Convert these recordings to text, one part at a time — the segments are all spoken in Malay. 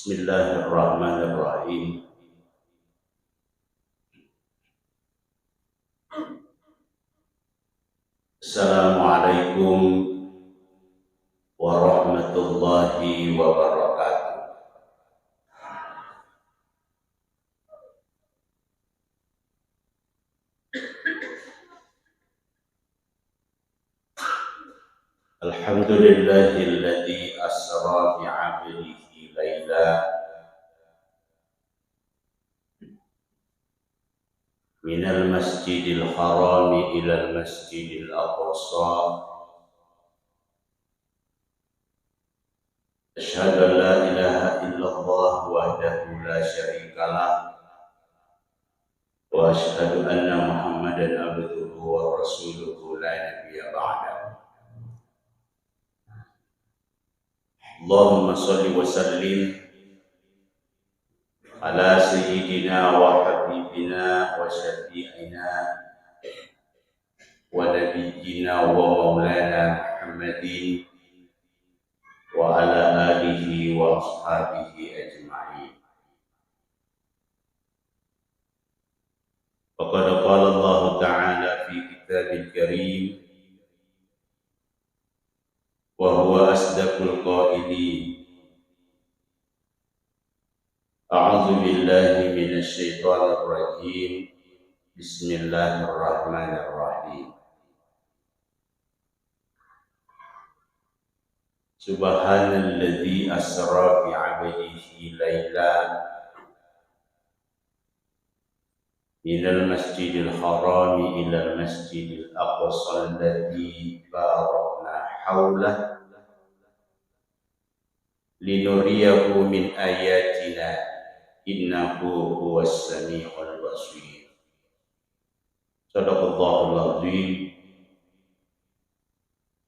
Bismillahirrahmanirrahim. Assalamualaikum warahmatullahi wabarakatuh. Alhamdulillahilladzi asra bi'abdihi laila minal masjidil harami ilal masjidil aqsa. Asyhadu an la ilaha illallah wahdahu la syarikalah wa asyhadu anna Muhammadan abduhu wa rasuluhu la nabiyya ba'dahu. Allahumma shalli wa sallim ala sayyidina wa habibina wa syafi'ina wa nabiyyina wa maulana Muhammadin wa ala alihi wa ashabihi ajma'in. Faqad qala Allah ta'ala fi kitabil karim wa huwa asdaqul qailin. A'udzu billahi minasy syaithanir rajim. Bismillahirrahmanirrahim. Subhanalladzi asra bi 'abdihi lailan minal masjidil harami ilal masjidil aqsa alladzi barakna haulahu linuriyahu min ayatina innahu huwas sami'ul basir. Shadaqallahul azim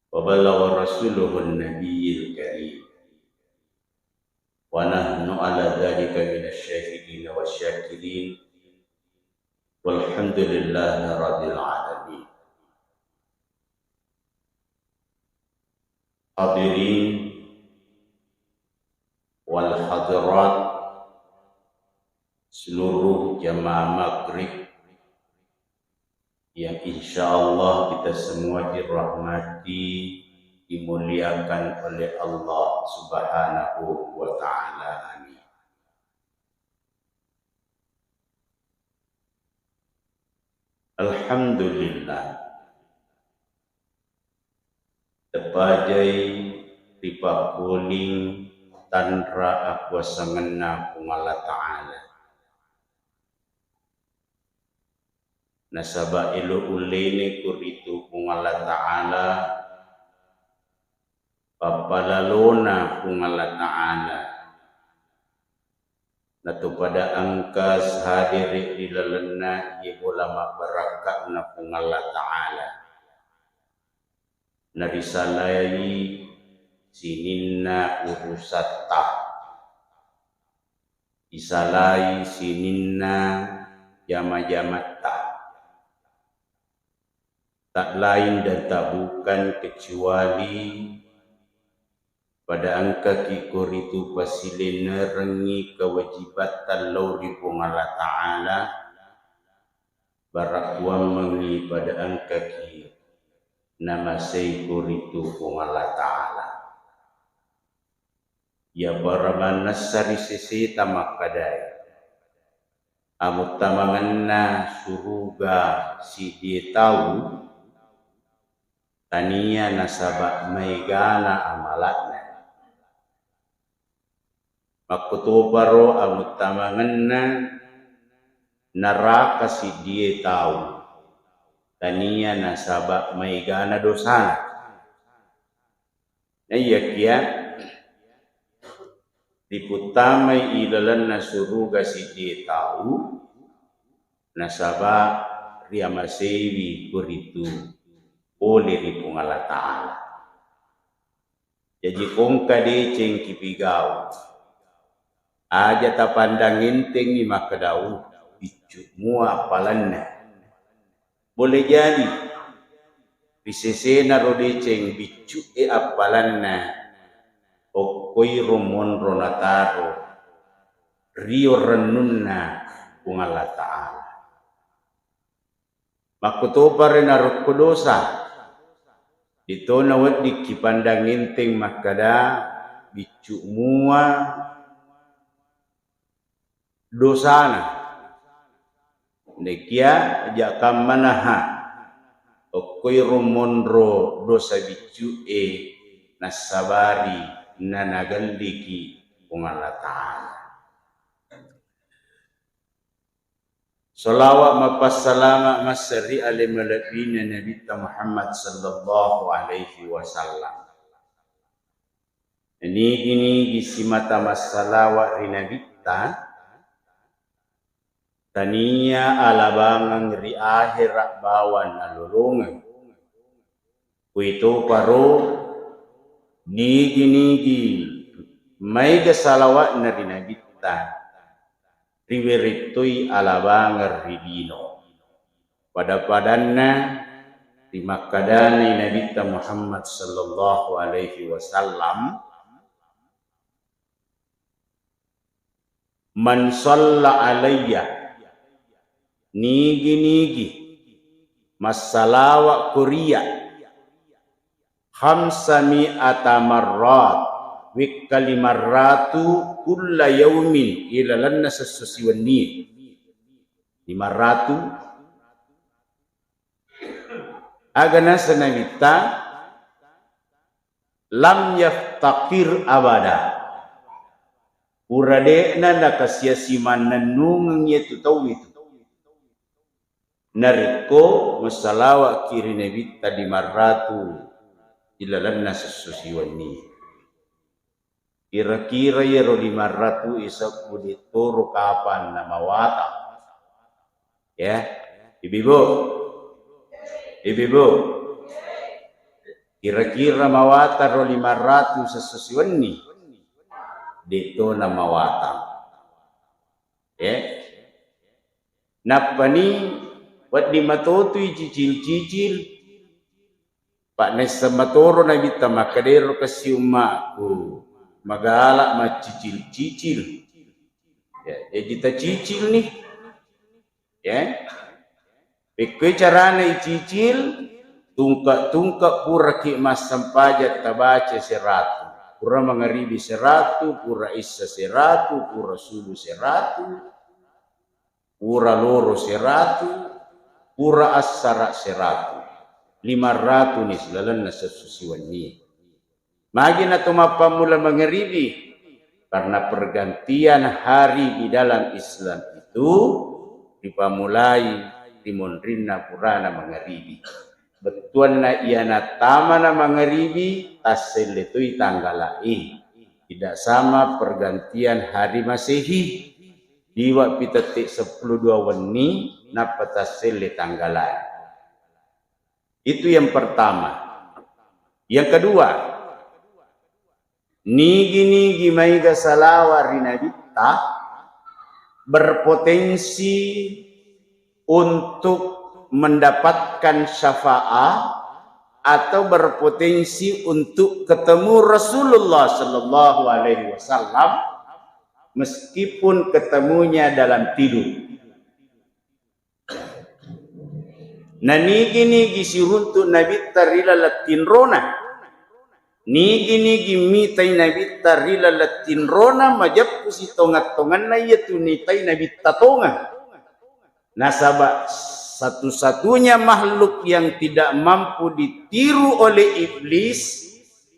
wa ballagha rasuluhun nabiyyil karim wa nahnu ala dzalika minasy syahidin wasyakirin walhamdulillahi rabbil alamin. Hadirin wal hadirat, seluruh jamaah maghrib yang insyaallah kita semua dirahmati, dimuliakan oleh Allah Subhanahu wa ta'ala. Amin. Alhamdulillah, tepajai ripakuling tanra aku sangena Allah Ta'ala. Nasaba ilu ulini kuritu Allah Ta'ala, papalalona Allah Ta'ala. Natu pada angka sehadiri di lalena ulama barakat na Allah Ta'ala. Narisalai sininna urusatah, isalai sininna jama-jamatah. Tak lain dan tak bukan kecuali pada angka kikur itu pasile nerengi kewajibatan lauri Allah Ta'ala barakuan mengi pada angka ki nama seikur itu Allah Ta'ala. Ya baramanas sari sisi tamak kadai amut tamanganna suruga si dia tahu tania nasabak maigana amalatna makutubaro amut tamanganna neraka si dia tahu tania nasabak maigana dosana. Iya kia diputamai ilalan nasuruga si dia tahu nasaba riamasewi kuritu oleh ripung Allah Ta'ala. Jadi kong kade ceng kipigau aja ta pandangin tengi makadau bicu mua palanna boleh jadi bisesena rode ceng bicu apalanna okoi romon ronataro rio renunna kung Allah Ta'ala. Makutupa rin arut ko dosa. Dito nawat di kipandang inting makada bicu mua dosana. Nekia jakam manaha okoy rumonro dosa bicu nasabari nanagaldiki kung Allah Ta'ala. Salawat mapassalama masari alim malabina Nabi Muhammad sallallahu alaihi wasallam. Ini gisimata masalawat ri tania alabangang ri akhirat bawan alulungan. Kuito paro nigi may gasalawat na rinabita riwiritui alabangar ridino. Pada-padanna di makadani Nabi Muhammad sallallahu alaihi wasallam man shalla alayya nigi masalawa Korea khamsami'ata marrat wikalimarratu kulla yaumin ilalanna sasusiwani 500 agana sanamita lam yaftakir abada urade na nakasiasiman nanungang yetu tau itu nariko masalawa kiri nabita di marratu ilalanna sasusiwani. Kira-kira yero 500 isap dituru kapan na mawata. Ya, ibu-ibu. Kira-kira mawata ro 500 sesusiwani. Dito na mawata. Ya. Napani wat di matutoy cicil-cicil. Pak nesa matoro na bita makadero kasiuma ku. Magala macicil-cicil. Ya, kita cicil nih. Ya. Pekwe carana cicil tungkak-tungkak pura ki mas sampajat tabaca 100. Pura mangaribi 100, pura isa 100, pura subuh 100, pura loro 100, pura asara 100. 500 nih selalan na sasusiwan niya. Magi na tumapamula mangaribi karena pergantian hari di dalam Islam itu dipamulai timonrinna purana mangaribi. Betuan na iana tama na mangaribi tasel itu tanggalai. Tidak sama pergantian hari Masehi. Diwa pitatik 12 weni na patasel tanggalai. Itu yang pertama. Yang kedua, nigi may gasalawa rinabita berpotensi untuk mendapatkan syafaat atau berpotensi untuk ketemu Rasulullah sallallahu alaihi wasallam meskipun ketemunya dalam tidur. Nah nigi siruntu Nabi tarila latin rona. Nigi mitai Nabi tarila latin rona majap si tongat-tongan na yaitu nitai Nabi tatongan. Nasabak satu-satunya makhluk yang tidak mampu ditiru oleh iblis,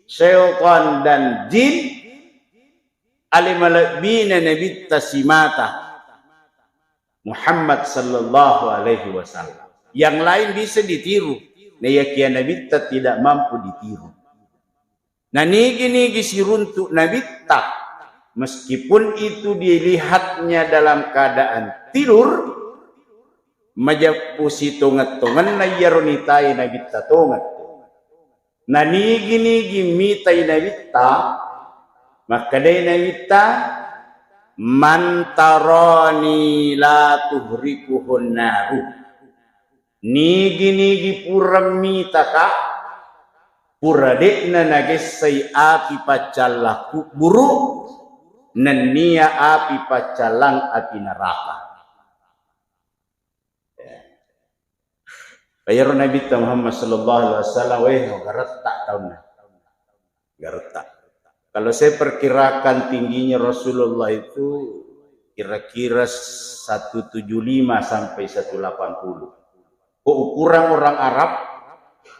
syaitan dan jin alimalabina Nabi tasimata Muhammad sallallahu alaihi wasallam. Yang lain bisa ditiru, nah yakian Nabi tidak mampu ditiru. Nah nigi siruntuk Nabi meskipun itu dilihatnya dalam keadaan tidur, majapusi tongat-tongan na yaronitai Nabi tongat. Nah nigi mitai Nabi maka day Nabi mantaroni la tuhrikuhun naru. Nigi pura mita ka pura dekna nagesay api pacallaku buruk nenia api pacalang api neraka. Bayar Nabi Muhammad sallallahu alaihi wasallam garetak tahunnya. Garetak. Kalau saya perkirakan tingginya Rasulullah itu kira-kira 175 sampai 180. Ukuran orang Arab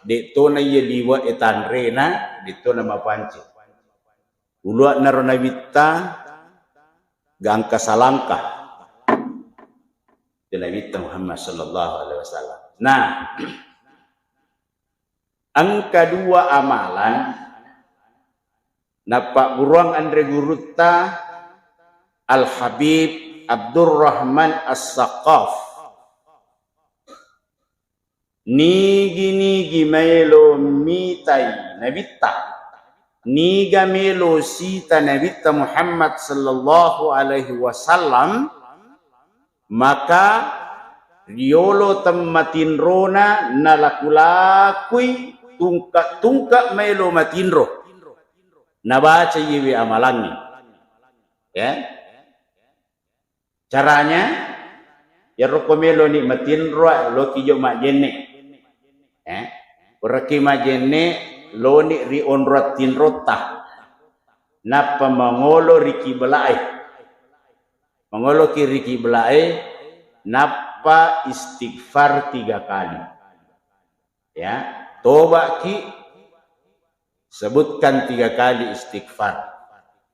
detona ye liwa etanrena detona mapanci. Ulu naro nabita gangka salangka. Nabi Muhammad sallallahu alaihi wasallam. Nah, ang kedua amalan napak buruang andre guruta Al-Habib Abdurrahman As-Saqaf nigi melo mitai nabita niga melo sita nabita Muhammad sallallahu alaihi wasallam maka riolo temmatinrona nalakulakui tungka melo matinro nabaca yiwi amalangi ya caranya ya rokomelo ni matinro lo kijo majene oraki majene lo ni ri onrat tinrota napa mangolo riki belai mangolo ki riki belai napa istighfar 3 kali ya toba ki sebutkan 3 kali istighfar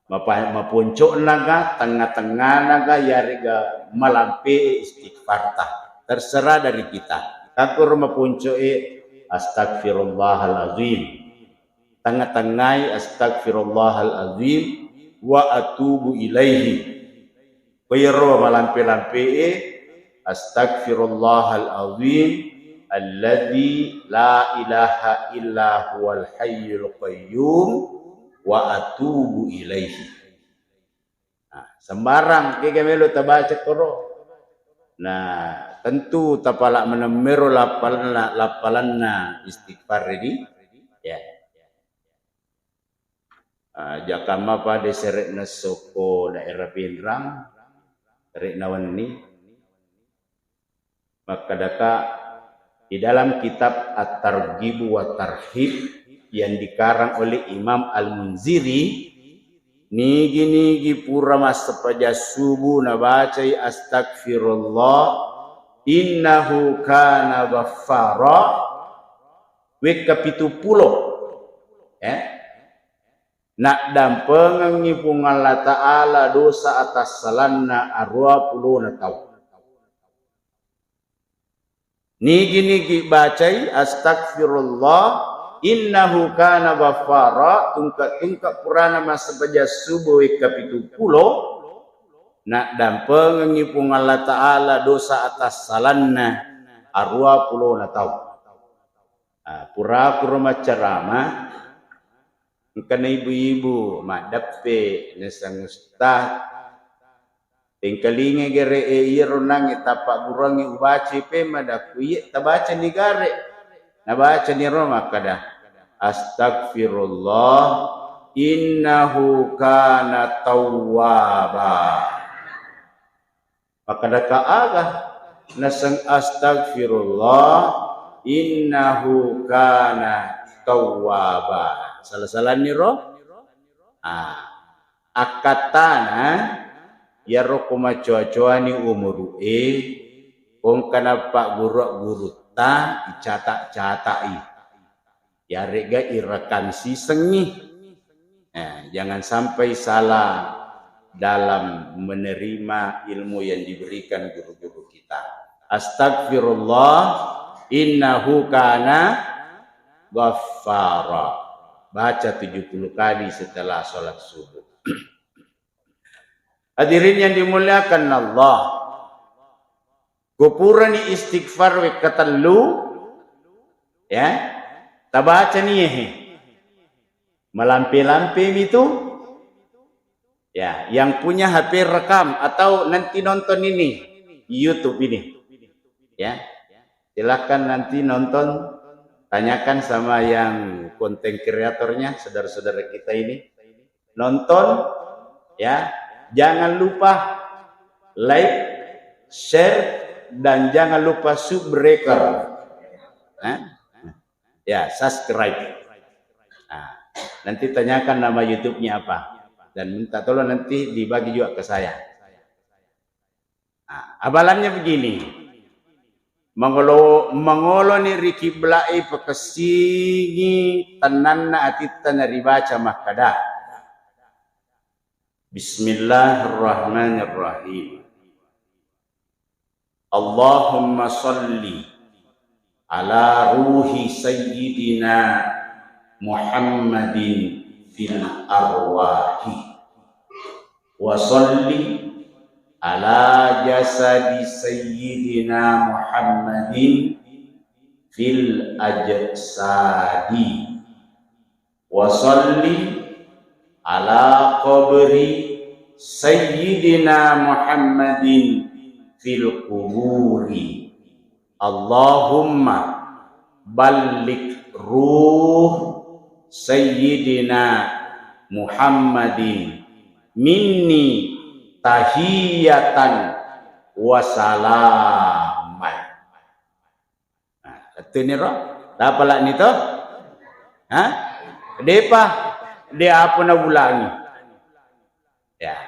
mapuncuk naga tengah-tengah naga yariga malampe istighfar terserah dari kita kakur mapuncuk astagfirullahalazim tengah-tengah astagfirullahalazim wa atubu ilaihi Bayro malampe-lampe astagfirullahalazim alladzi la ilaha illa huwal hayyul qayyum wa atubu ilaihi. Nah, sembarang ke melo tabaca koro. Nah, tentu tapala menemero lapalanna istighfar ini ya. Jakama pada seret nasoko daerah Pinrang Tarik nawan ini maka daka di dalam kitab At-Targhib wa Tarhib yang dikarang oleh Imam Al-Munziri nigi pura mas sepaja subuh nabacai astagfirullah innahu kana ghaffara weka 70 ya nak dampeng ngipung Allah Ta'ala dosa atas salanna arwa puluh na tau. Nigi bacai astagfirullah innahu kana ghaffara tungka purana masa baja subuh ika 70 nak dampeng ngipung Allah Ta'ala dosa atas salanna arwa puluh na tau. Pura macarama Karena ibu-ibu madape nesang ustad tengkalinge gere iro nang tapak burangi ubaci pe madakuye tabaca ni gare nabaca ni roma kada astagfirullah innahu kana tawwaba maka daka aga nasang astagfirullah innahu kana tawwaba salah-salah ni roh akatana ya roh kumacoa-coa ni umuru kong kanapa guru ta dicatak-catai ya rega irakan si sengi jangan sampai salah dalam menerima ilmu yang diberikan guru-guru kita. Astagfirullah innahu kana ghaffara. Baca 70 kali setelah sholat subuh. Hadirin yang dimuliakan Allah. Kupurani istighfar we katallu ya. Tabaca nih melampe-lampe itu ya, yang punya HP rekam atau nanti nonton ini YouTube ini ya. Silakan nanti nonton, tanyakan sama yang konten kreatornya, saudara-saudara kita ini. Nonton ya, Jangan lupa like, share, dan jangan lupa subbreaker. Ya, subscribe. Nah, nanti tanyakan nama YouTube-nya apa. Dan minta tolong nanti dibagi juga ke saya. Nah, abalannya begini. Mangolo ni Riki Blai pekesingi tananna atita naribaca makada. Bismillahirrahmanirrahim. Allahumma salli ala ruhi sayyidina Muhammadin fil arwahi wa salli ala jasadi sayyidina Muhammadin fil ajsadi wa salli ala qabri sayyidina Muhammadin fil quburi. Allahumma ballik ruh sayyidina Muhammadin minni tahiyatan wa salaman. Nah, itu ni roh. Apa lah ni tu? Depa dia apa nak ulangi? Ya.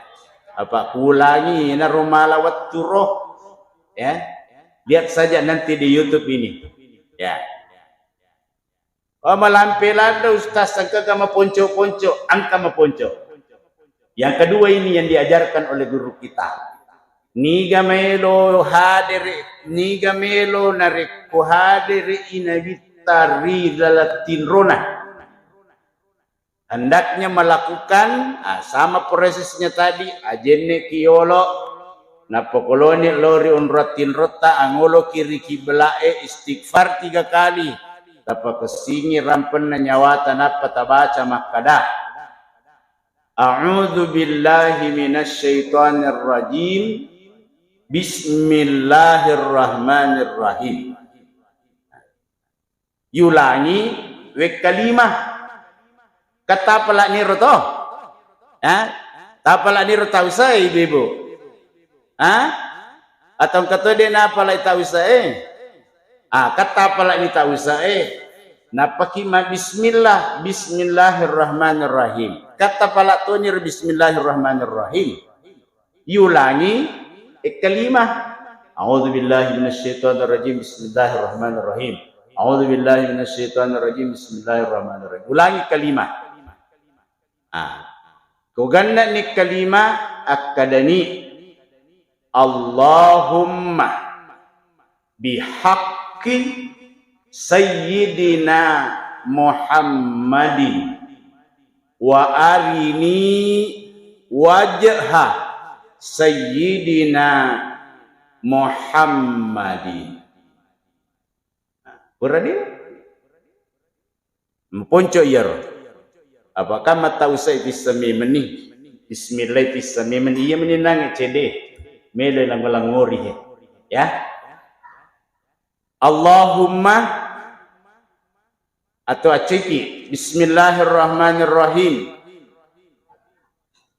Apa ulangi na rumala wattu roh. Ya. Lihat saja nanti di YouTube ini. Ya. Oh malampelada ustaz angka kama ponco-ponco, angka maponco. Yang kedua ini yang diajarkan oleh guru kita. Niga melo nareku hadiri inabitari lalatin rona. Hendaknya melakukan sama prosesnya tadi. Ajene kiolo napokoloni lori unratin rota angolo kiri kiblae istighfar 3 kali. Tapa kesingi rampen nyawatan apa tabaca makada. A'udzu billahi minasyaitonir rajim. Bismillahirrahmanirrahim. Yulangi wek kalimah. Kata pala ni roto. Tapala ni roto usai ibu. Atau kata dia na pala tahu usai. Kata pala ni tahu usai. Napakima bismillah, bismillahirrahmanirrahim. Kata pala tu ni bismillahirrahmanirrahim. Yulangi kalimah. A'udzu billahi minasyaitonir rajim. Bismillahirrahmanirrahim. A'udzu billahi minasyaitonir rajim. Bismillahirrahmanirrahim. Ulangi kalimah. Kau ganda ni kalimah akadani. Allahumma bihaqqi sayyidina Muhammadin wa arini wajha sayyidina Muhammadin. Berani? Memponco yer. Apakah mata usai bismi meni? Bismillah bismi meni. Ia meninang cede. Mele lang ngori ya. Allahumma atau aciki bismillahirrahmanirrahim.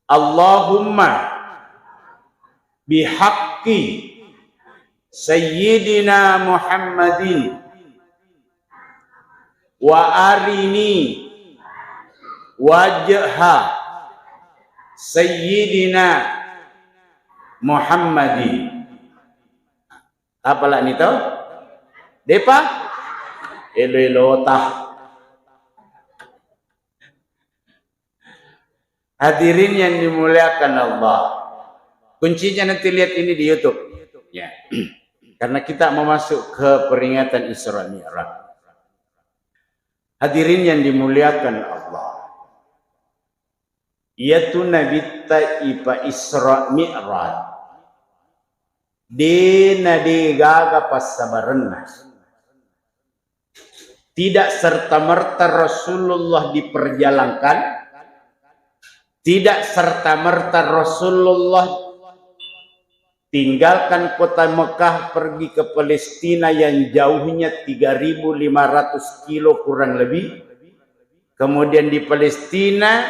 Allahumma bihaqqi sayyidina Muhammadin wa arini wajha sayyidina Muhammadin. Apalah ni tau? Depa elotah. Hadirin yang dimuliakan Allah. Kuncinya nanti lihat ini di YouTube. Ya. Karena kita mau masuk ke peringatan Isra Mi'raj. Hadirin yang dimuliakan Allah. Yaitu Nabi Ipa Isra Mi'raj. Dina gaga pasabarenna. Tidak serta-merta Rasulullah diperjalankan. Tidak serta-merta Rasulullah tinggalkan kota Mekah pergi ke Palestina yang jauhnya 3.500 kilo kurang lebih. Kemudian di Palestina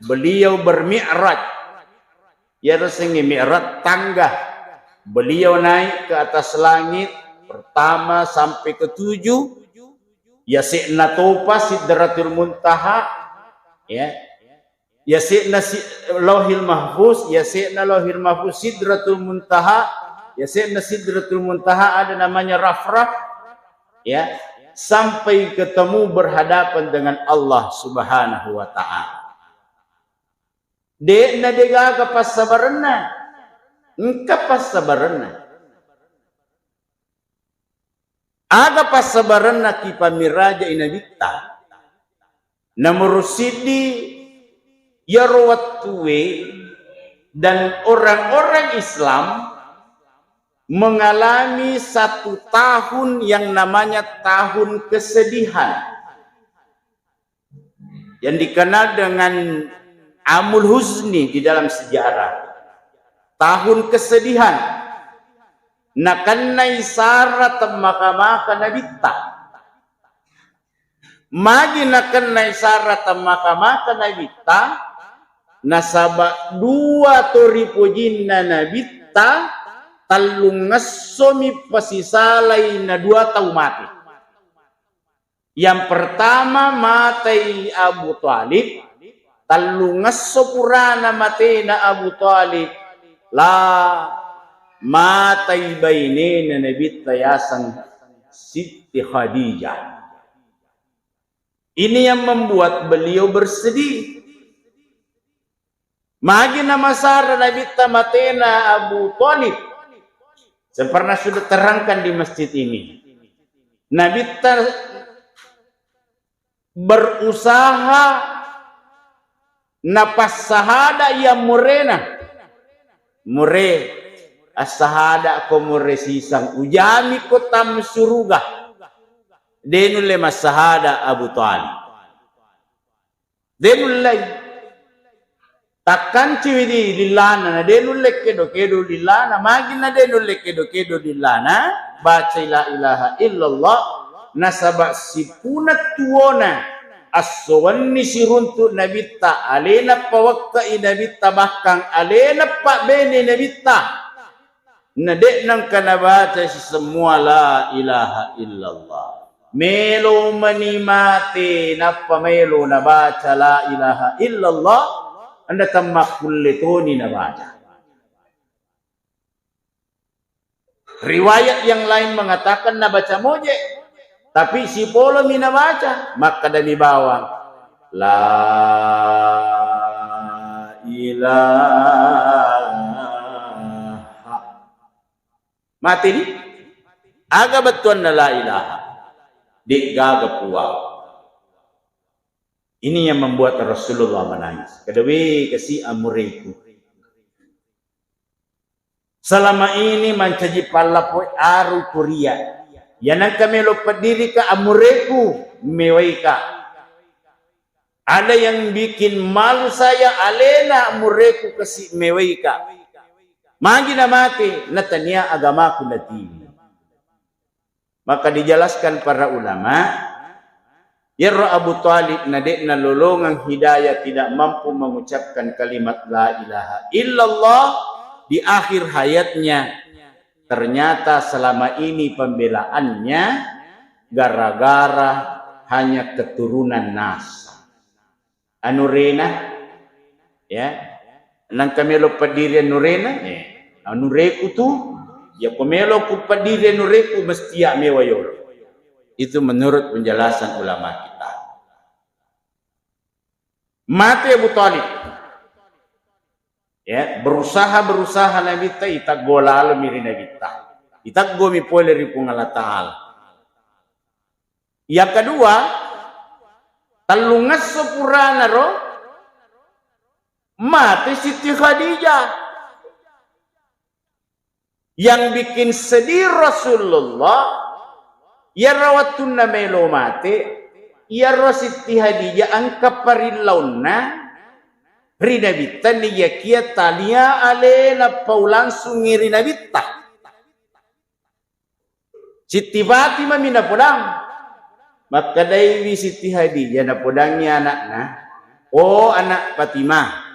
beliau bermi'raj Ya rasengi mi'raj tangga. Beliau naik ke atas langit pertama sampai ke 7. Ya si'na topa sidratul muntaha, ya. Ya si'na lauhil mahfuz, ya si'na lauhil mahfuz sidratul muntaha, ya si'na sidratul muntaha ada namanya rafraf, ya. Sampai ketemu berhadapan dengan Allah Subhanahu wa taala. De na dega ka pasabarna. Engka pasabarna. Aga pasabarna ki pamiraja inabita. Namurusidi yarwatwe dan orang-orang Islam mengalami 1 tahun yang namanya tahun kesedihan. Yang dikenal dengan Amul Huzni di dalam sejarah. Tahun kesedihan. Nakanay sara tamaka-maka nabita. Magi nakanay sara tamaka-maka nabita. Nasaba 2 toripojin na nabita. Talungasomi pasisalay na 2 tao mati. Yang pertama matay Abu Talib. Talungasopurana mati na Abu Talib. Matay baini na nabit tayasan Siti Khadijah. Ini yang membuat beliau bersedih. Magi nama sara nabit tamatena Abu Talib. Saya pernah sudah terangkan di masjid ini. Nabit berusaha napas sahada yang murena. Mure as-sahada ko muresisang ujami ko tam suruga denule masahada Abu Talib denulay takkan ciwidi lillana na denule kedo lillana magina denule kedo lillana baca la ilaha illallah nasaba sipunat tuona as-sawanni siruntu nabita alena pawakka inabita bahkang alena pak bene nabita. Nadek nang kanabata si semua la ilaha illallah. Melo manimati napa melo nabaca la ilaha illallah. Anda tamak kulitoni nabaca. Riwayat yang lain mengatakan nabaca moje. Tapi si polo minabaca. Maka dari bawah. La ilaha. Mati ni aga betuan na la ilaha di gaga puaw. Ini yang membuat Rasulullah menangis. Kedewi kasi amureku. Selama ini mencaji palapoy aru Korea. Yanang kami lupa diri ka amureku mewai ka. Ada yang bikin malu saya alena amureku kasi mewai ka. Magi na mati, natanya agamaku natili. Maka dijelaskan para ulama, Yaro Abu Talib nadek na lolongang hidayah tidak mampu mengucapkan kalimat la ilaha illallah di akhir hayatnya. Ternyata selama ini pembelaannya gara-gara hanya keturunan nas. Anurena, ya. Nang kamelo padiri nurena nureku tu ya pemelo ku padiri nureku mesti ya mewayol. Itu menurut penjelasan ulama kita. Mati Abu Talib. Ya, berusaha Nabi ta itag golalo miri Nabi ta. Itag gomi pole ri Allah Taala. Yang kedua, talungas sepurana ro mati Siti Khadijah. Yang bikin sedih Rasulullah, ya rawatun na melo mati, ya Siti Khadijah angka parilauna, rinabita niya kia talia ale na paulang sungiri nabita. Siti Fatimah mina podang, maka daywi Siti Khadijah na podangnya anak na, oh anak Fatimah.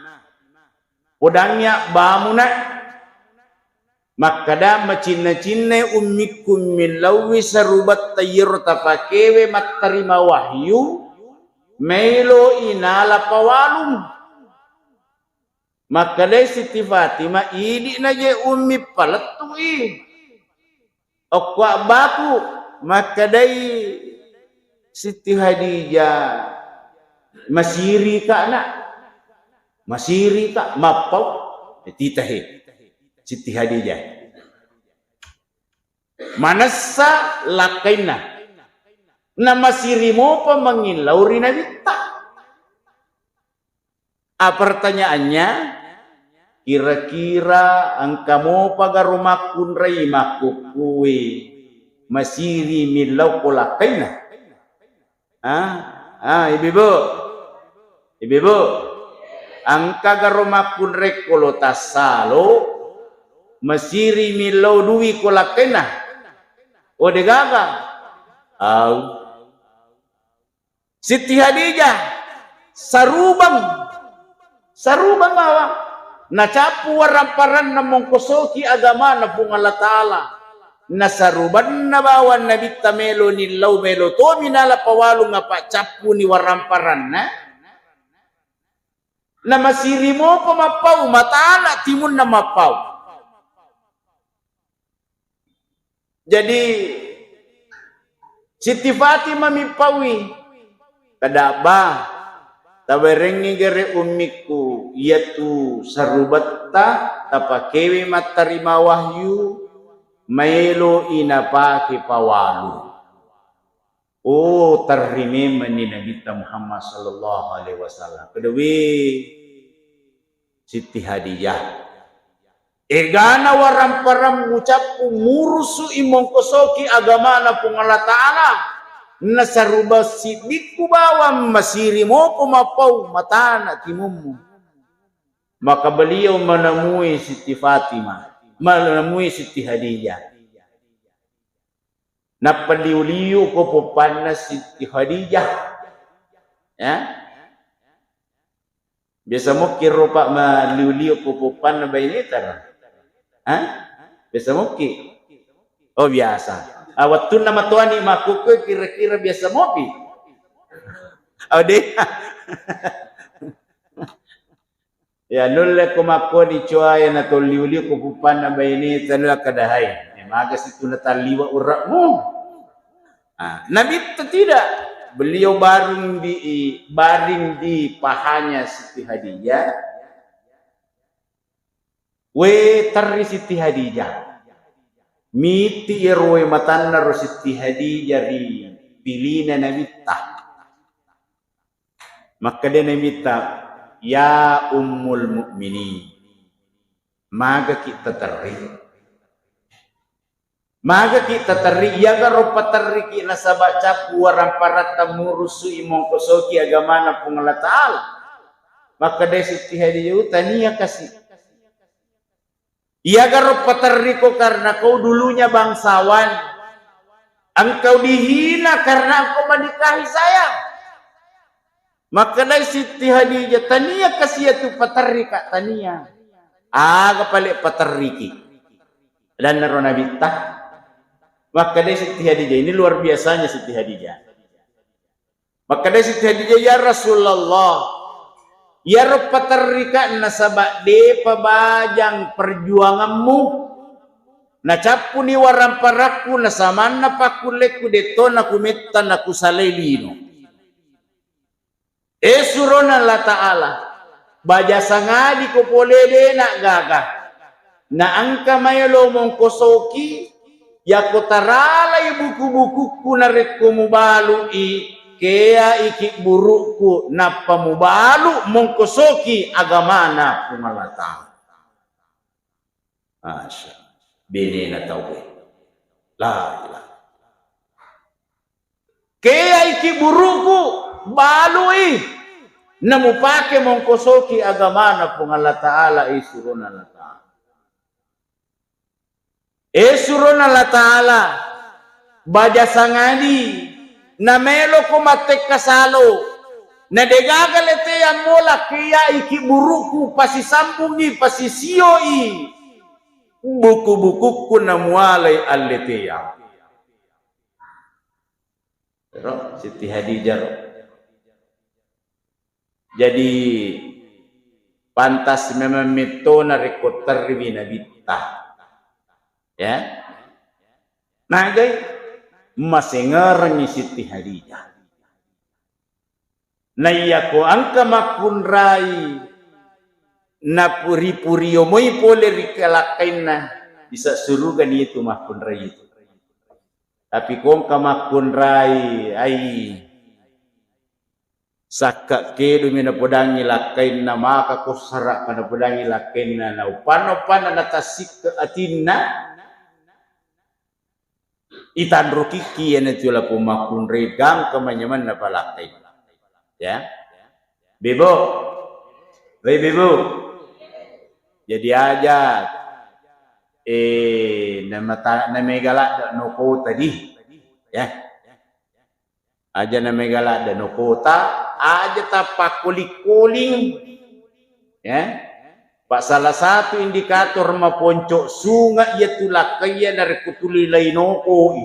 Podangnya bamuna makada macina-cina ummikum min lawi sarubat tayyir tapakewe matarima wahyu melo inala pawalum. Makada Siti Fatimah idi na je ummi palatui okwa baku makadai Siti Hadijah masiri ka na masiri ka mapau titahe Siti Hadijah manasa lakaina na masiri mo pa mangilaw rin na bita. Pertanyaannya, kira-kira ang kamo pagarumakun ray makukuwi masiri milaw ko lakaina. Ibu, ang kagarumakun ray kolotasalo masiri milaw duwi ko lakaina. O degaga. Siti Hadijah sarubang bawa nacapu waramparan na mongkosoki agama na pungalatala nasaruban na bawan na bitamelo nilaw melo to minala pawalo nga pa capu ni waramparan na masiri mo pamapaw matala timun na mapaw. Jadi Siti Fatimah mipawi kadaba tabarengi gere ummiku yaitu sarubatta tapakewe matarima wahyu maelo inapake pawalu. Oh tarime mani Nabi Muhammad sallallahu alaihi wasallam kedewi Siti Hadijah egana waramparam ngucapku murusu imongkosoki agama na pungala ta'ala nasaruba sidiku bawam masiri mo pumapaw matana timummu. Maka beliau menemui Siti Fatimah, menemui Siti Hadijah. Napaliu-liu ko popana Siti Hadijah. Ya. Biasa mo kiro pa maliu-liu ko popana ba ini tara? Biasa mo ki? Oh biasa. Waktu nama tuan ni makuku kira-kira biasa mopi. Deh. Ya nulle ko mako di cuaya na toliuli ko pupan na bayini tanula kadahay. Maga situ na taliwa urakmu. Nabi itu tidak. Beliau baring di pahanya Siti Hadijah. Tari Siti Hadijah. Miti irwe matanna ro Siti Hadijah ri pilina nabita. Maka dia nabita ya ummul mukminin. Maka kita teri ya garo paterri ki nasabaca puarang parata murusu imong kosoki agama na pungala taala. Maka dia Siti Hadijah tania kasih ia garop pateriko karena kau dulunya bangsawan. Engkau dihina karena engkau menikahi saya. Maka dari Siti Hadijah tania kasih itu paterika tania. Kapalik pateriki. Dan narona bintah. Maka dari Siti Hadijah ini luar biasanya Siti Hadijah. Maka dari Siti Hadijah ya Rasulullah. Ya paterika nasabak de pabajang perjuanganmu nacapu ni waramparaku nasamana pakuleku detona kumetta naku salelino surona Allah ta'ala baja sangadi ko polede na gagah na angka mayalo mongkosoki ya kotarala buku-buku kunareko mubalu kaya iki burukku na pamubalu mongkosoki agamana pumalata. Asya. Bini na tauwe. La ilah. Kaya iki burukku balui na mupake mongkosoki agamana pumalata ala isuruna la ta'ala. Isuruna la ta'ala. Baja sangadi na melo ko matek kasalo Na degaga lete yang mola kaya iki buruku pasi sambungi pasi sioi buku-bukuku na mualai alete yang. Roh Siti Hadijah. Jadi pantas memang metona rekotar ribina bitah. Ya. Nah, guys, masih ngereng Siti Hadijah. Na iya ko angka makunrai na puri-puri omoi pole rikalakain na bisa surugan itu makunrai itu. Tapi kung kamakunrai ay saka kedo mina podangi lakain na maka kusara kana podangi lakain na upano-upano natasik atinna itandro kiki yan ito la pumakunrai gang kamanyaman na palakain. Ya, Bebo, woi Bebo, jadi aja, nama galak noko tadi, ya, aja nama galak dan nokota, aja tapak kuling, ya, pak salah satu indikator maponcok sungai ia tulak kaya dari kutuli lain noko,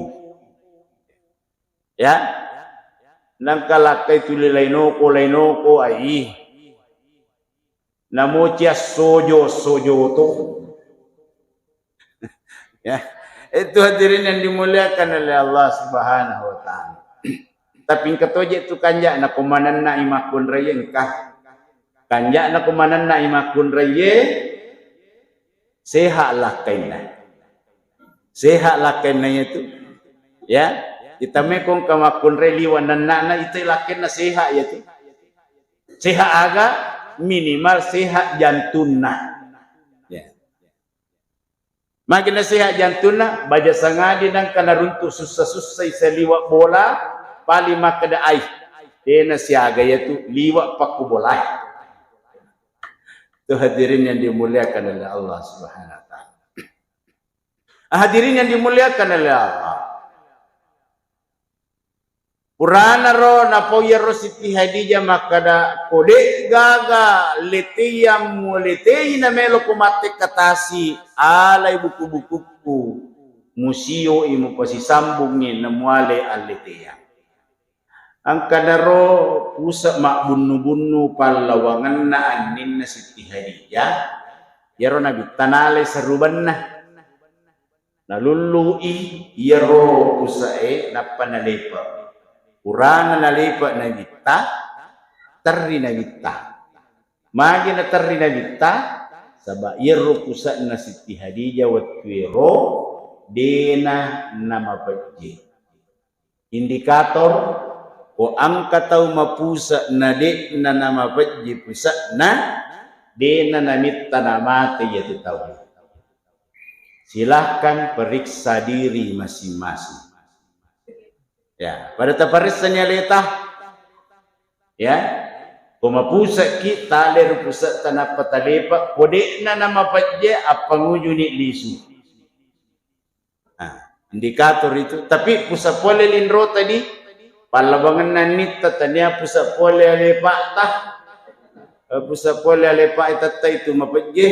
ya. Nang kalakai tulilainoko ai namocia sojo to ya itu hadirin yang dimuliakan oleh Allah Subhanahu wa taala. Tapi katoje tu kanjak na kumanan na imakun raya engkah kanjak na kumanan na imakun raya sehat lah kainna itu ya. Kita mekong kamakun reliwan dan nana itu lakin sehat ya tu. Sehat aga minimal sehat jantuna. Ya. Makin sehat jantuna baja sangadi nang kana runtuh susah-susah isa liwat bola pali makada ai. Tena siaga ya tu liwat paku bola. Tu hadirin yang dimuliakan oleh Allah Subhanahu wa taala. Hadirin yang dimuliakan oleh Allah. Purana ro na poyero Siti Hadijah makada kode gaga lete yang mulete na melo kumate katasi alay buku-bukuku museo imo pasisambungin na muale aleteya. Ang kadaro pusa makbunnu-bunnu palawangan na anin na Siti Hadijah yaro na bitanale saruban na nalului yaro pusae na panalepa. Kurang nalipat na kita, terri na kita. Magi na terri na kita, sabak iro pusat na Siti Hadijah watwiro, dena nama pajji. Indikator, o angka tau mapusa na de na nama pajji pusat na, dena namit tanamate yaitu tahu. Silahkan periksa diri masing-masing. Ya, pada taparisanya letah, ya, kumapusa kita ler pusat tanah patalepa, kode na nama pajje apa ngujuni lisu. Nah, indikator itu. Tapi pusat pole linro tadi, palabangan nanita tanya pusat pole alepa tah, pusat pole alepa itata itu mapajje.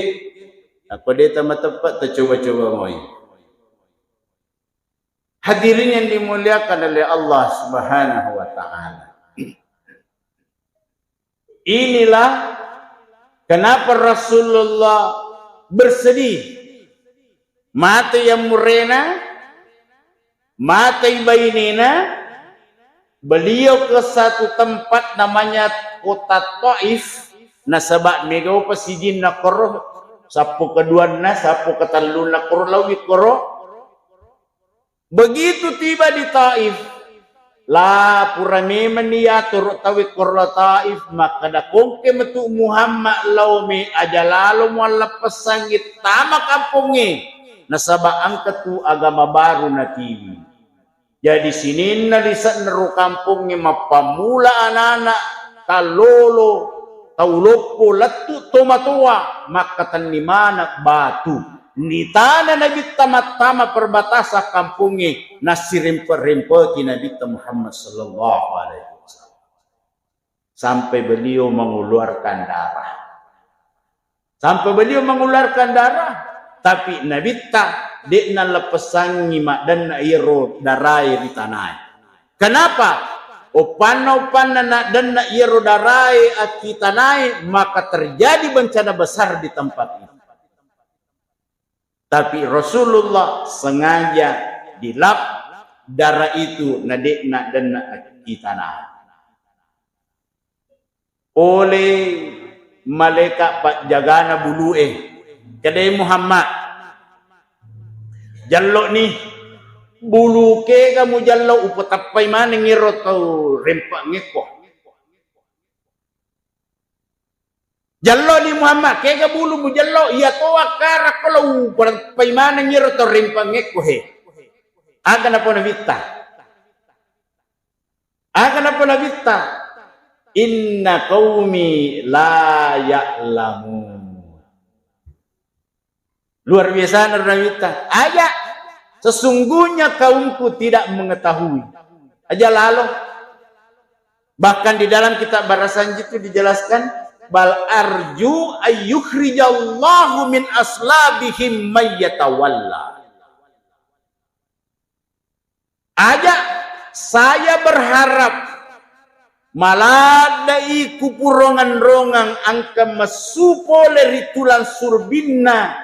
Apa dia tamat tepat, tercoba-coba moi. Hadirin yang dimuliakan oleh Allah Subhanahu wa taala. Inilah kenapa Rasulullah bersedih. Mata yang murena, mata bainina, beliau ke satu tempat namanya kota Taif, nasabak megau pasijin na koro, sapu kedua na, sapu ketalun na koro lawi koro. Begitu tiba di Taif, la purame maniatur tawik korla Taif maka dakongke metu Muhammad laumi ajalalo mualla pesangit tama kampungi nasaba angkatu agama baru natiwi. Jadi sinin na lisan neru kampungi mapamula anak-anak kalolo tauloko latu tomatua maka tanimana batu. Di tanah Nabi tamat-tama perbatasan kampungi nasi rempe-rempe ki Nabi Muhammad sallallahu alaihi wasallam. sampai beliau mengeluarkan darah. Sampai beliau mengeluarkan darah, tapi Nabi tak dekna lepesan nyimak dan na iro darai di tanah. Kenapa? Opan na dan na iro darai aki tanai, maka terjadi bencana besar di tempat itu. Tapi Rasulullah sengaja dilap darah itu na dekna dan na aki tanai. Oleh malaikat pak jagana bulu'e kedai Muhammad jallo ni bulu ke kamu jallo upatapai mana ngiro tau rempak ngeko jallo ni Muhammad ke ka bulu mu jallo iya to akara kalau upatapai mana ngiro tau rempak ngeko he akan apa nabita inna qaumi la ya'lamun. Luar biasa Nurrawita. Ayat sesungguhnya kaumku tidak mengetahui. Aja lalu. Bahkan di dalam kitab Barasanji itu dijelaskan bal arju ayyukhrijallahu min aslabihim mayyatawalla. Aja saya berharap maladai kupurongan-rongang angka masupo leritulan surbinna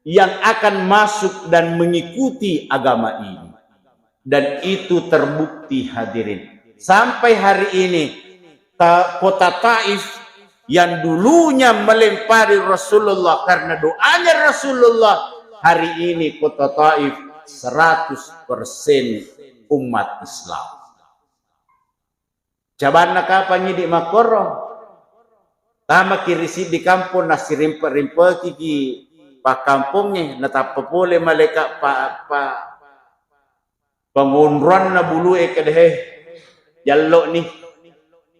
yang akan masuk dan mengikuti agama ini. Dan itu terbukti hadirin. Sampai hari ini kota Taif yang dulunya melempari Rasulullah karena doanya Rasulullah, hari ini kota Taif 100% umat Islam. Jaban nak apa nyidik makoro, tama kirisi di kampung nasi rimpa kiki pak kampungnya natap boleh malaikat pak pengunduran na bulu ekedeh jallo ni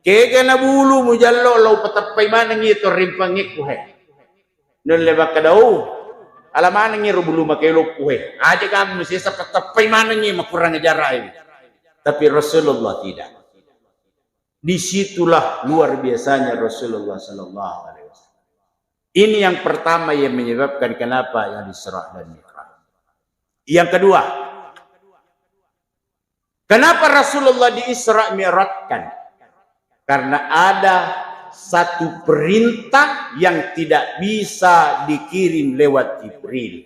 kega na bulu mu jallo lau patapai mana ngito rimpa ngiku he nun leba kadau alamana ngiru bulu makelo kuhe aja kamu mesti patapai mana ngi makurang jarai, tapi Rasulullah tidak. Disitulah luar biasanya Rasulullah Sallallahu Alaihi Wasallam. Ini yang pertama yang menyebabkan kenapa yang Isra dan Mi'raj. Yang kedua, kenapa Rasulullah di Isra Mi'rajkan? Karena ada satu perintah yang tidak bisa dikirim lewat Jibril.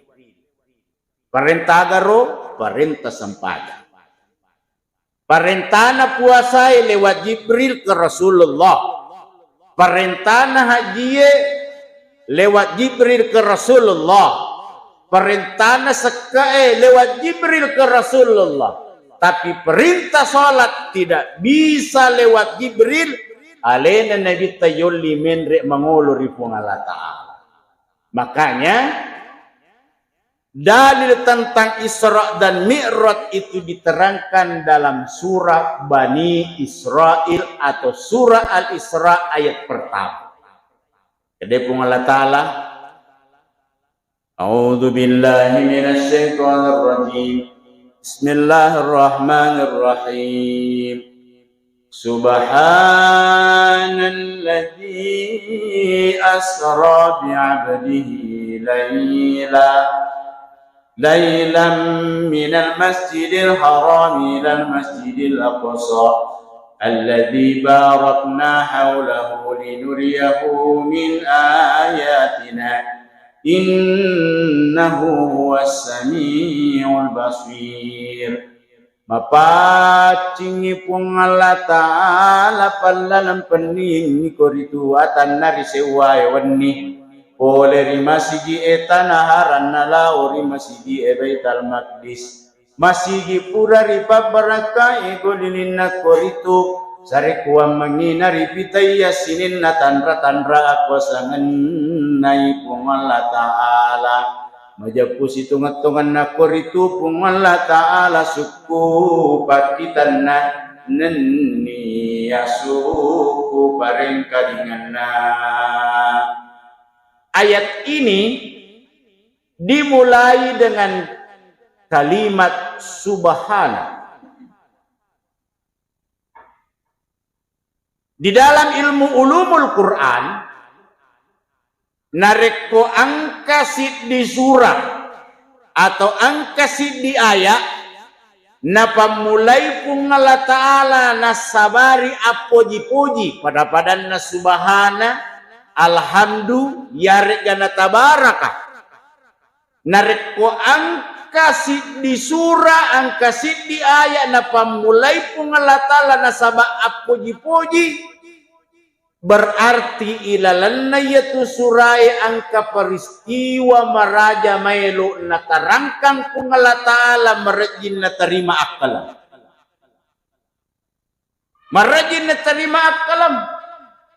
Perintah garo, perintah sempadan. Perintahna puasai lewat Jibril ke Rasulullah. Perintahna haji lewat Jibril ke Rasulullah. Perintahna sekae lewat Jibril ke Rasulullah. Tapi perintah salat tidak bisa lewat Jibril. Alena Nabi tayulli menrek mangulur ripung Allah Ta'ala. Makanya dalil tentang Isra dan Mi'raj itu diterangkan dalam surah Bani Israel atau surah Al-Isra ayat pertama. Jadi Allah Ta'ala, A'udzu billahi minasy syaithanir rajim. Bismillahirrahmanirrahim. Subhanalladzi asra bi'abdihi ليلا من المسجد الحرام إلى المسجد الأقصى الذي باركنا حوله لنريه من آياتنا إنه هو السميع البصير. Mapacingi pung Allah Ta'ala palalam pening koritu atan nari sewai wani oleh masigi etanaharan nala ori masigi Baitul Maqdis masigi pura ripa baraka ego lininna koritu sare kuam menginari pitaya sinin tanra aku sangan nai pung Allah Ta'ala majapu situngatungan na koritu pung Allah Ta'ala suku pakitanna nenni asuku bareng kadinganna. Ayat ini dimulai dengan kalimat subhana. Di dalam ilmu ulumul Quran, nareko angka di surah atau angka di ayat, napa mulai pun Allah Ta'ala nasabari apuji-puji pada padanna subhana alhamdu yarek gana tabaraka. Nareko angka di surah, angka di ayat, napa mulai pun Allah Ta'ala nasaba apuji-puji, berarti ilalanna yaitu surai angka peristiwa maraja melo natarangkang kung Allah Ta'ala marajin na terima akalam. Marajin na terima akalam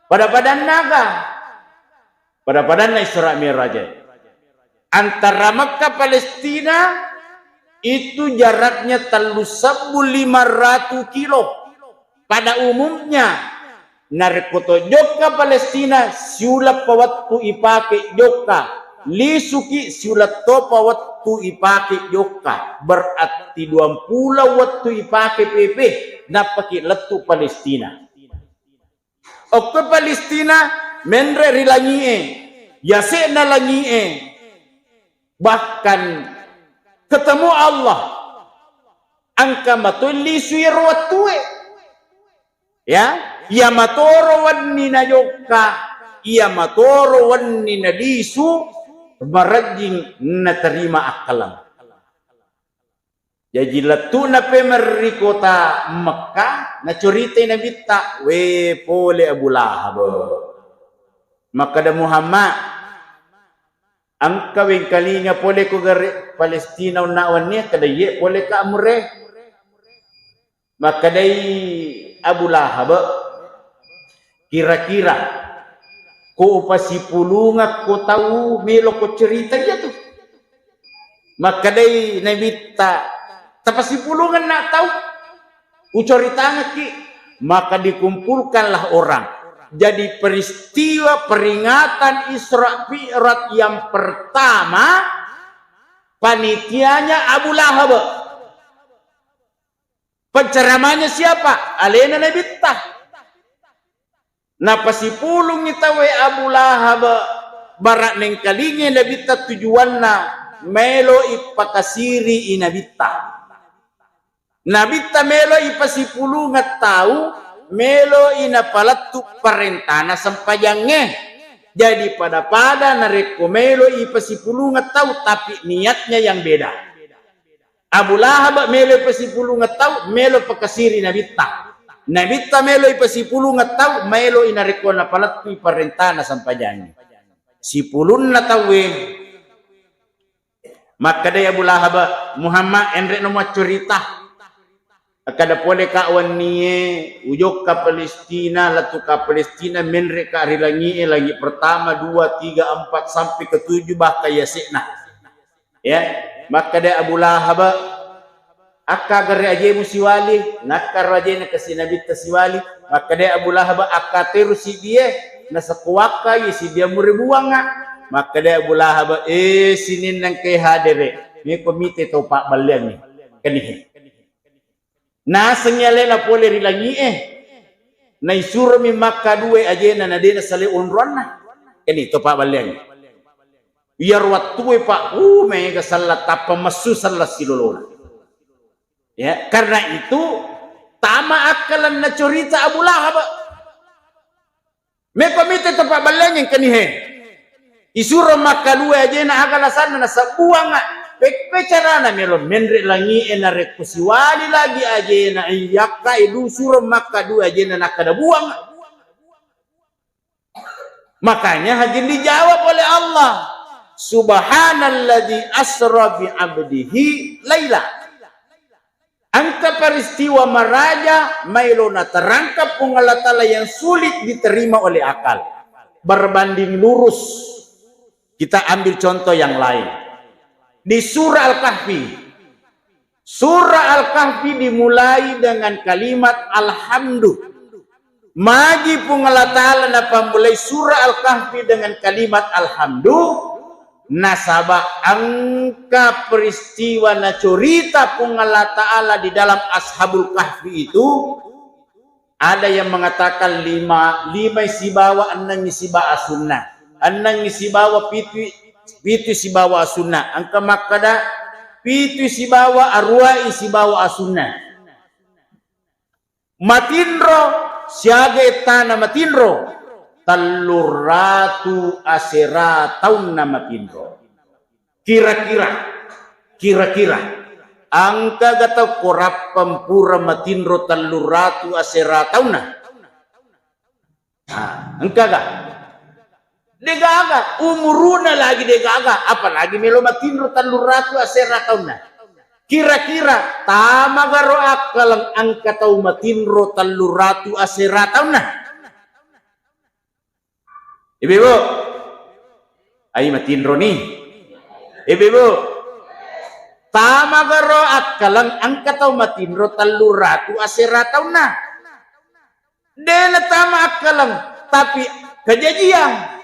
pada badan naga, pada badan na Isra Mi'raj. Antara Makkah Palestina itu jaraknya 3.500 kilo. Pada umumnya narkoto joka Palestina siulap pawattu ipake joka, lisuki siulat to pawattu ipake joka, berarti 20 waktu ipake PP napaki letu Palestina. Oke Palestina menre rilangie yase na langie, bahkan ketemu Allah angka matuli suiro watue ya. Ia matoro wanni na joka, ia matoro wanni na disu, marajing na terima akalam. Jadi latu na pemerikota Mekah, na curita na bita, we pole Abu Lahab. Maka da Muhammad, ang kawing kalinga pole ko gari Palestina unawan niya, kada ye pole ka amure. Maka day Abu Lahab, kira-kira ko pasipulungat ko tahu melo ko cerita dia tuh. Maka day nabita tapasipulungan na tahu ucoritangan ki, maka dikumpulkanlah orang. Jadi peristiwa peringatan Isra Mi'raj yang pertama panitianya Abu Lahab. Penceramanya siapa? Alena Nabita. Na pasipulong itawe Abu Lahab barak neng kalinge nabita tujuanna melo ipakasiri inabita. Nabita melo ipasipulong at tau melo inapalatu parentana sampayangnya. Jadi pada nareko melo ipasipulong at tau tapi niatnya yang beda. Abu Lahab melo ipasipulong at tau melo pakasiri nabita. Nabita melo ipasipulong at tau melo inareko na palatu parentana sampayangnya. Sipulun na tawe maka day Abu Lahab Muhammad enre no cerita kada pole ka waniye ujok ka Palestina latu ka Palestina menre ka rilangi lagi pertama 2 3 4 sampai ke 7 bahkan yasikna ya. Maka day Abu Lahab akka gari aje musiwali nakar aje na kasinabit siwali. Maka day Abu Lahab akka terus si dia nasa kuwaka si dia muribuang nga. Maka day Abu Lahab sinin nang kay hadere may komite to pa balian ni kanihi nasa nyale na pole rilangi na isuro mi Makkah duwe aje na nadena sali unron na kani to pa balian biar waktu pa may kasalat tapa masu salat siluluna ya. Karena itu tama akalan na cerita Abu Lahab may komite to pa balian yang kanihi isuro Makkah duwe aje na agalasan na sa buang nga pekpecarana meron menre langi enare kusiwali lagi aje na iyaka idu suro Makkah duwe aje na nakada buang. Makanya hajin dijawab oleh Allah, subhanalladzi asra bi abdihi laila. Angka peristiwa maraja mailona terangkap pengalatala yang sulit diterima oleh akal. Berbanding lurus kita ambil contoh yang lain. Di surah Al-Kahfi. Surah Al-Kahfi dimulai dengan kalimat alhamdu. Magi pengalatala na pamulay surah Al-Kahfi dengan kalimat alhamdu. Nasaba angka peristiwa na cerita pengalatala di dalam Ashabul Kahfi itu Ada yang mengatakan lima isibawa, enam isibawa sunnah. Enam isibawa pitu isibawa sunnah. Angka makada pitu isibawa arwa isibawa sunnah. Matindro siaga etana matindro. Taluratu asera tahun nama matindro. Kira-kira angka gata korap pampura matindro taluratu asera tahun. Angka gak? Degaga, umuruna lagi degaga, apalagi melo matindro taluratu asera tahun. Kira-kira tamagaro akalang angka tau matindro taluratu asera tahun. Ibu, ay matindro ni. Ibu, tamagaro akalang angka tau matindro taluratu asera tahun. Dena tama akalang, tapi kejadian.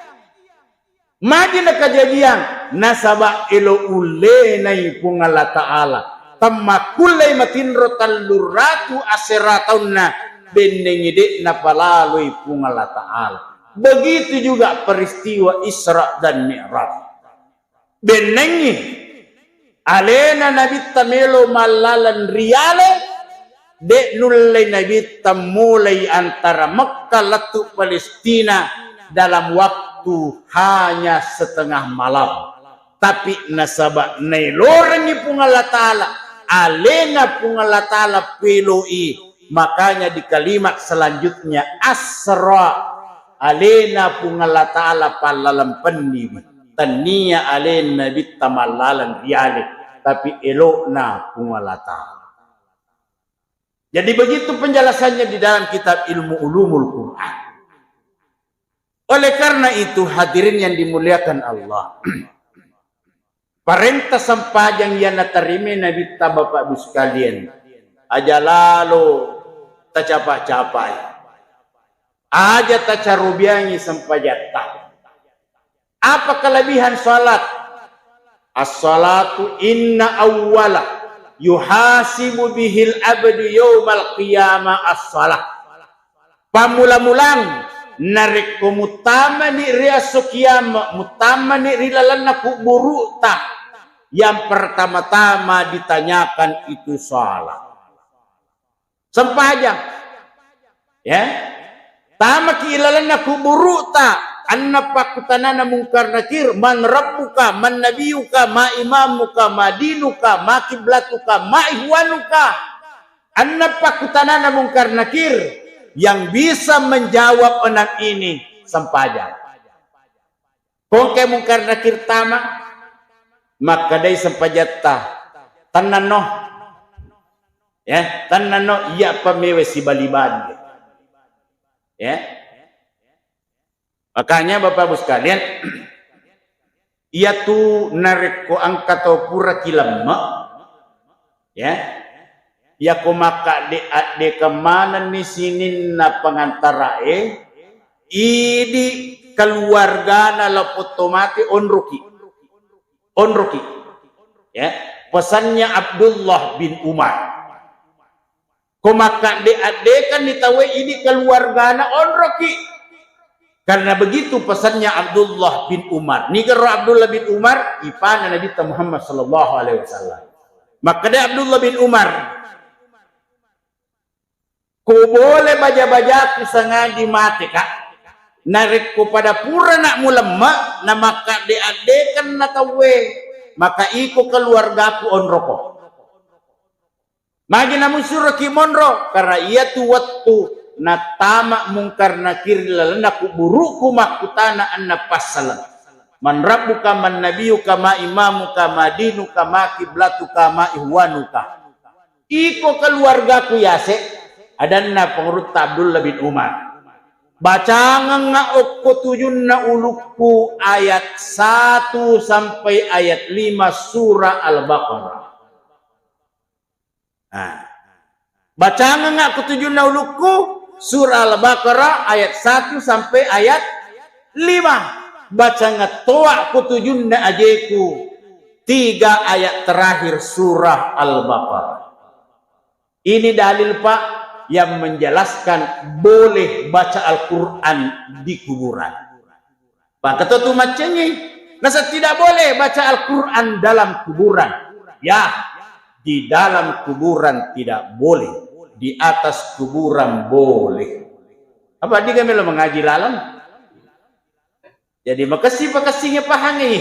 Magi na kejadian nasaba ilo ule na ipungala ta'ala tamakulay matindro taluratu asera tahun na benengide na palalo ipungala ta'ala. Begitu juga peristiwa Isra dan Mi'raj. Benengi alena nabi tamelo malalan riale de nulay nabi tamulay antara Makkah latu Palestina dalam waktu hanya setengah malam, tapi nasaba nailorangi pungala ta'ala alena pungala ta'ala piloi, makanya di kalimat selanjutnya asra alena pungala ta'ala palalam pendiri tania alena bita malalan riale, tapi elokna pungala ta'ala. Jadi begitu penjelasannya di dalam kitab Ilmu Ulumul Quran. Oleh karena itu hadirin yang dimuliakan Allah, perintah sampajang yang natarime Nabi ta Bapak Ibu sekalian, aja lalu ta capai-capai, aja ta carubiangi sampajata. Apa kelebihan salat? As-salatu inna awwala yuhasibu bihil abdu yawmal qiyamah as-salat. Pamula-mulang narik ko mutama ni ria sukiyama mutama ni rilalan na kuburu tak yang pertama-tama ditanyakan itu salat sempajang ya tama kiilalan na kuburu tak anna pakutanana mungkar nakir man rabbuka man nabiyuka ma imamuka ma dinuka ma kiblatuka ma ihwanuka anna pakutanana mungkar nakir. Yang bisa menjawab anak ini sempajang. Kung kay mungkar nakir tama, maka day sempajata tanano, ya tanano iya pamewe si balibad, ya. Makanya Bapak Ibu sekalian, ia tu narik ko ang katopura kilama, ya. Ya kumaka de kemana ni sini na pengantarae idi keluarga na lapotomati onruki ya pesannya Abdullah bin Umar kumaka de kan ditawe ini keluarga na onruki karena begitu pesannya Abdullah bin Umar ni karo Abdullah bin Umar ipana Nabi Muhammad sallallahu alaihi wasallam maka de Abdullah bin Umar ko boleh baja-baja kusangaji mati kak narik ko pada pura nak mulama na maka deadekan na tawe maka iko keluarga ku onroko magi namun surah kimonro karena ia tu waktu na tama mungkar nakir lalana ku buruku makutana anna pasalan man rabbuka man nabiyuka ma imamuka ma dinuka ma kiblatuka ma ihwanuka iko keluarga ku yase adanna pengurut Abdullah bin Umar. Bacangan nga okko tuyun na ulukku ayat 1 sampai ayat 5 surah Al-Baqarah. Bacangan nga okko tuyun na ulukku surah Al-Baqarah ayat 1 sampai ayat 5. Baca nga toa ko tuyun na ajeku 3 ayat terakhir surah Al-Baqarah. Ini dalil Pak yang menjelaskan boleh baca Al-Quran di kuburan. Pak ketua macamnya, nasa tidak boleh baca Al-Quran dalam kuburan. Ya, di dalam kuburan tidak boleh, di atas kuburan boleh. Apa dia melo mengaji lalang? Jadi makasihnya pahangi.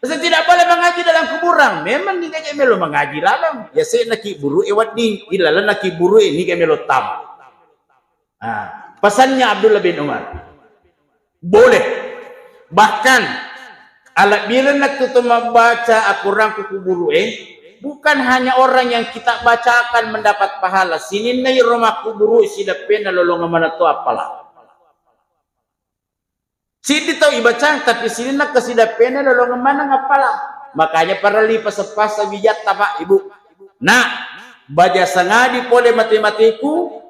Saya tidak boleh mengaji dalam kuburan. Memang ni kaya melo mengaji lalang. Ya saya nak buru ewat ni, ilala nak buru ni kaya melo tam. Pesannya Abdullah bin Umar. Boleh. Bahkan ala bila nak tutu membaca Al-Quran ku buru bukan hanya orang yang kita bacakan mendapat pahala. Sini na rumah kuburu sida pena lolong mana tu apalah. Sini tahu ibaca tapi sini nak kesida pena lolong mana ngapala. Makanya para lipas sepasa bijat tapa ibu. Nah, baca sangadi pole matematiku.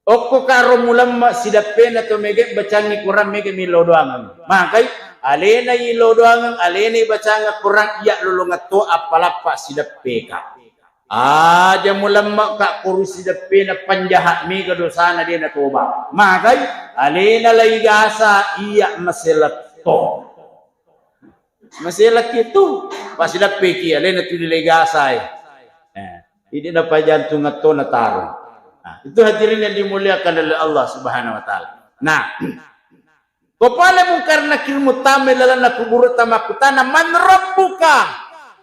Oko karo mulam sida pena to mege bacangi Quran mege milo doangan. Makai alena ilo doangan alena bacanga Quran iya lolong to apala pak sida peka. Aja mulam ka kurusi sida pena panjahat mege dosana dia na toba. Makai alena lay gasa iya maselat to. Maselat itu pas sida peki alena tu lay gasa. Ini dapat jantung to na taruh. Nah, itu hadirin yang dimuliakan oleh Allah Subhanahu wa taala. Nah, kopala mungkar nakir mutame lalana kuburu tamakutana man rabbuka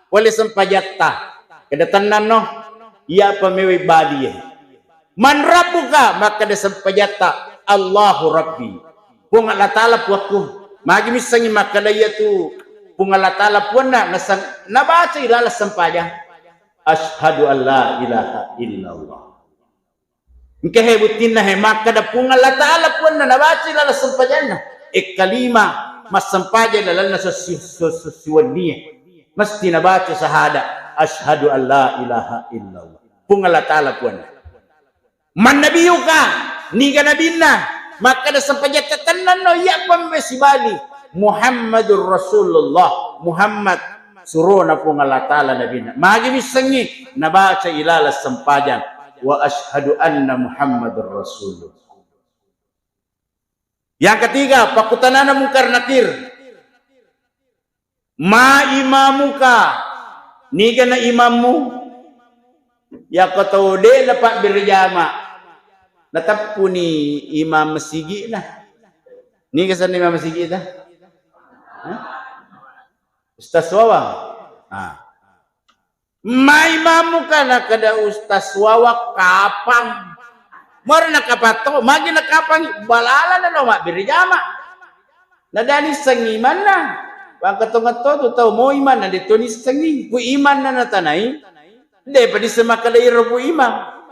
wali sampajatta. Kedatangan no ia pamewi badi. Man rabbuka maka de sampajatta Allahu Rabbi. Pung Allah taala puaku. Magi misangi maka daya tu pung Allah taala puana nasang nabaca ilala sampaja. Asyhadu an la ilaha illallah. Kehebutin na maka da punga Allah Ta'ala pun na nabaci lala sampajan na kalima mas sampajan lala na susuwan niya mesti nabaci sahada asyhadu an la ilaha illallah punga Allah Ta'ala pun man nabiyu ka ni ka nabinna maka da sampajan tatanan no ya pambesibali Muhammadur Rasulullah Muhammad suruna punga Allah Ta'ala nabinna magi misangi nabaci ilala sampajan wa asyhadu anna Muhammadur Rasulullah. Yang ketiga, pakutanana mungkar nakir. Ma imamuka, ni kana imammu ya kataude dapat berjama. Natap ni imam masjid lah. Ni kesan imam masjid dah. Ustaz Wawa. Maimamu kana kada ustaz wawa kapang. Mora nakapato, magi nakapang balala na no mak birjama. Nadani sangiman na. Pagkatungat to tahu mo iman na dito ni sangi. Ku iman na natanay. Hindi pa di sa makalairo po iman.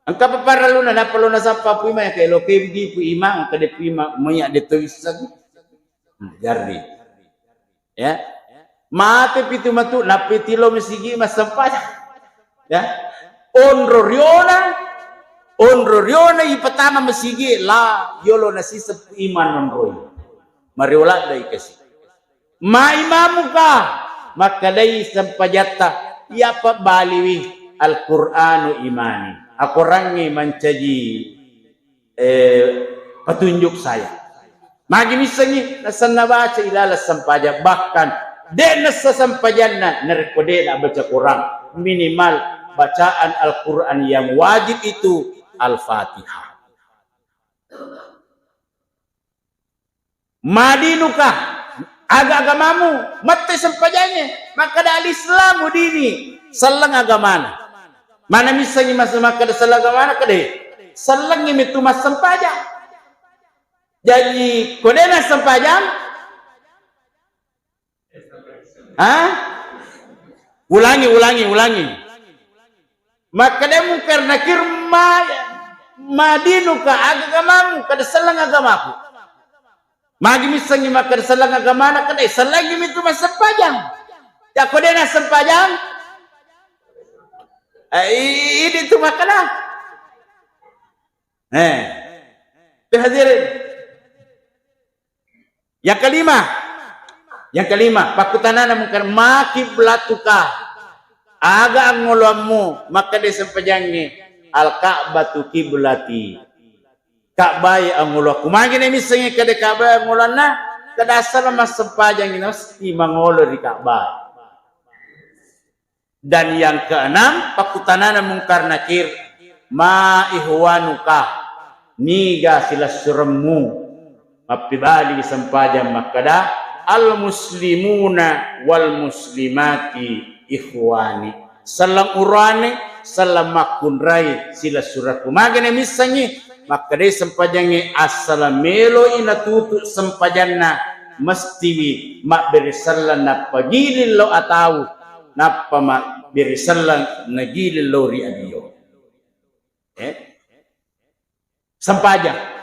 Ang kapaparalo na napalo na sa papu iman kay loke di po iman ang kada po iman maya dito sangi. Jardi. Ya. Mate pitu matu napitilo mesigi masampai ya onro riona ipatama mesigi la yolo nasisap iman onroi mariola dai kasi ma imamu ka makadai sampajata ya pa baliwi Al-Qur'anu imani aku rangi mencaji petunjuk saya magi misangi nasanna baca ilala sampaja bahkan den sasampajan na narkode na baca Quran minimal bacaan Al-Quran yang wajib itu Al-Fatihah. Madinuka agamamu mate sampajannya maka da Islamu dini salang agamana mana misalnya masa maka da salang agamana kade salang itu mas sampaja jadi kodena sampajan Ulangi. Maka dia mungkar nakir madinuka agamamu kada salang agamaku. Magi misangi maka kada salang agamana kada salagi itu masapajang. Ya kode na sampajang. Ini tu makalah. Hadirin. Yang kelima, pakutanana mungkar maki belatuka aga ngolamu maka de sampajangnya al-Ka'batu kiblati. Ka'bah ang ulo. Kumagin na misalnya kada Ka'bah ang ulo na, kadasar mas sempajang ini mesti mangolo di Ka'bah. Dan yang keenam, pakutanan mungkar nakir, ma ihwanuka, niga sila suremu, mapibali sempajang makada, al muslimuna wal muslimati ihwani. Salam urane, salam makunrai sila surat. Kumagin na misalnya, makadai sempajangnya assalamelo inatutu sempajanna mesti mak berisalan na pagilin lo ataw na mak berisalan nagilin lo ri abiyo. Sempajang.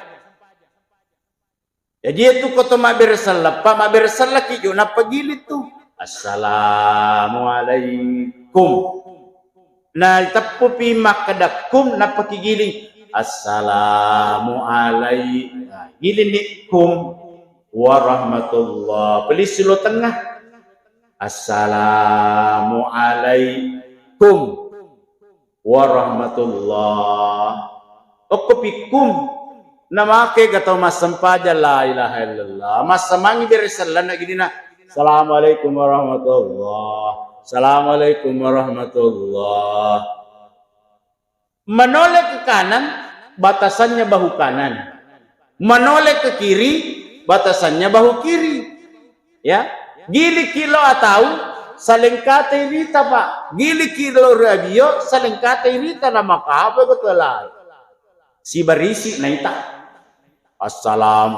Jadi itu koto mak berisalan, mak berisalan kiyo na pagilin tu. Assalamualaikum. Na tapupi makadakum na pakigiling. Assalamualaikum warahmatullah. Beli silo tengah. Assalamualaikum warahmatullah. Okupikum. Nama ke kata mas sempaja la ilaha illallah. Mas semangi berisalan lagi dina. Assalamualaikum warahmatullah. Assalamualaikum warahmatullah. Menoleh ke kanan, batasannya bahu kanan. Menoleh ke kiri, batasannya bahu kiri. Ya, gili kilo atau salengkate rita pak. Gili kilo radio salengkate rita nama apa betul lah. Si barisi naita. Assalam.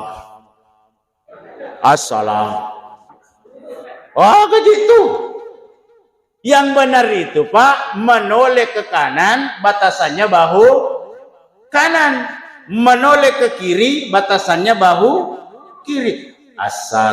Oh begitu. Yang benar itu pak, menoleh ke kanan, batasannya bahu kanan. Menoleh ke kiri, batasannya bahu kiri. Assalam.